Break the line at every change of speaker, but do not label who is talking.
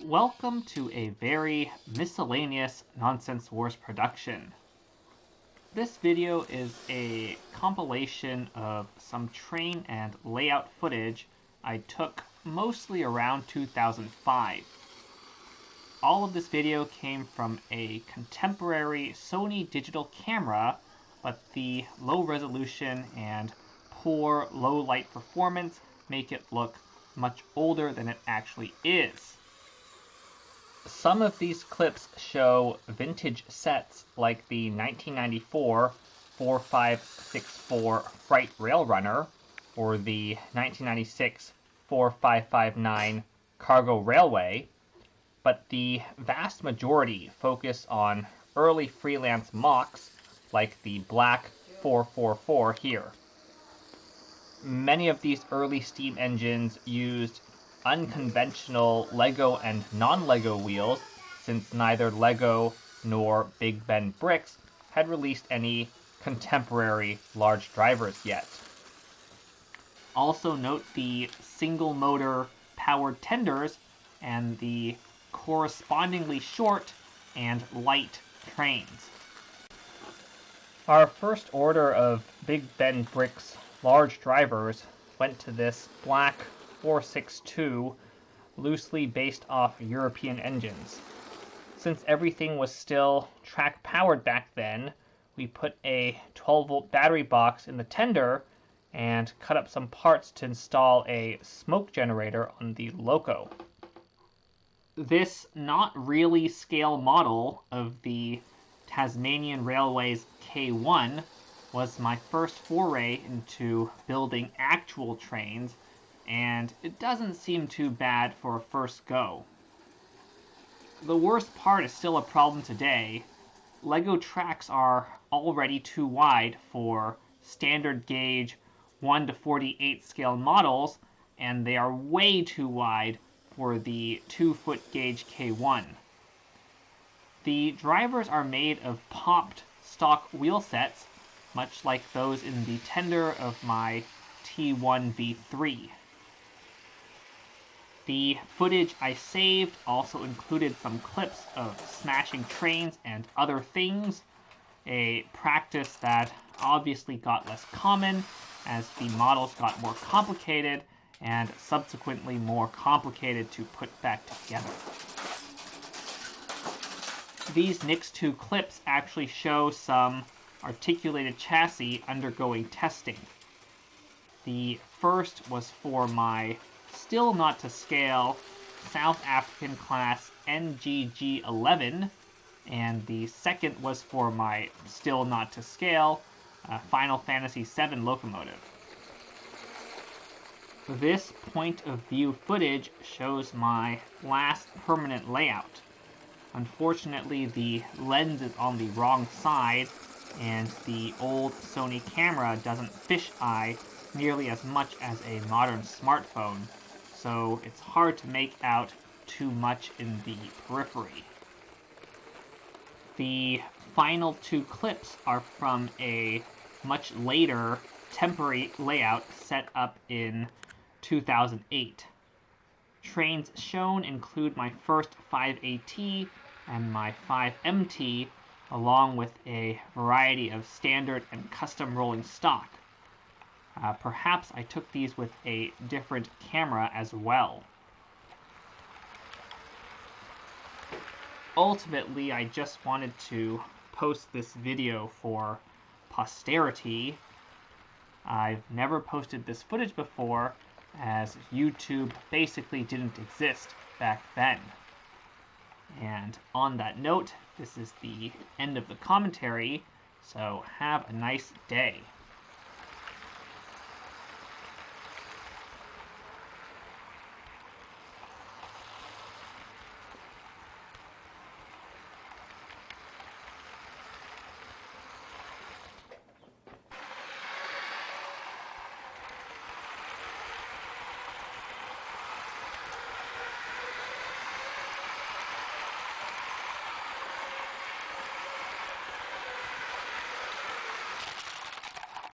Welcome to a very miscellaneous Nonsense Wars production. This video is a compilation of some train and layout footage I took mostly around 2005. All of this video came from a contemporary Sony digital camera, but the low resolution and poor low light performance make it look much older than it actually is. Some of these clips show vintage sets like the 1994 4564 Freight Rail Runner or the 1996 4559 Cargo Railway, but the vast majority focus on early freelance MOCs like the black 444 here. Many of these early steam engines used unconventional Lego and non-Lego wheels, since neither Lego nor Big Ben Bricks had released any contemporary large drivers yet. Also note the single motor powered tenders and the correspondingly short and light trains. Our first order of Big Ben Bricks large drivers went to this black 462, loosely based off European engines. Since everything was still track powered back then, we put a 12-volt battery box in the tender and cut up some parts to install a smoke generator on the loco. This not really scale model of the Tasmanian Railway's K1 was my first foray into building actual trains, and it doesn't seem too bad for a first go. The worst part is still a problem today. Lego tracks are already too wide for standard gauge 1:48 scale models, and they are way too wide for the 2-foot gauge K1. The drivers are made of popped stock wheel sets, much like those in the tender of my T1 V3. The footage I saved also included some clips of smashing trains and other things, a practice that obviously got less common as the models got more complicated and subsequently more complicated to put back together. These next two clips actually show some articulated chassis undergoing testing. The first was for my still not to scale South African class NGG11, and the second was for my still not to scale Final Fantasy VII locomotive. This point of view footage shows my last permanent layout. Unfortunately, the lens is on the wrong side, and the old Sony camera doesn't fisheye nearly as much as a modern smartphone, so it's hard to make out too much in the periphery. The final two clips are from a much later temporary layout set up in 2008. Trains shown include my first 5AT and my 5MT, along with a variety of standard and custom rolling stock. Perhaps I took these with a different camera as well. Ultimately, I just wanted to post this video for posterity. I've never posted this footage before, as YouTube basically didn't exist back then. And on that note, this is the end of the commentary, so have a nice day.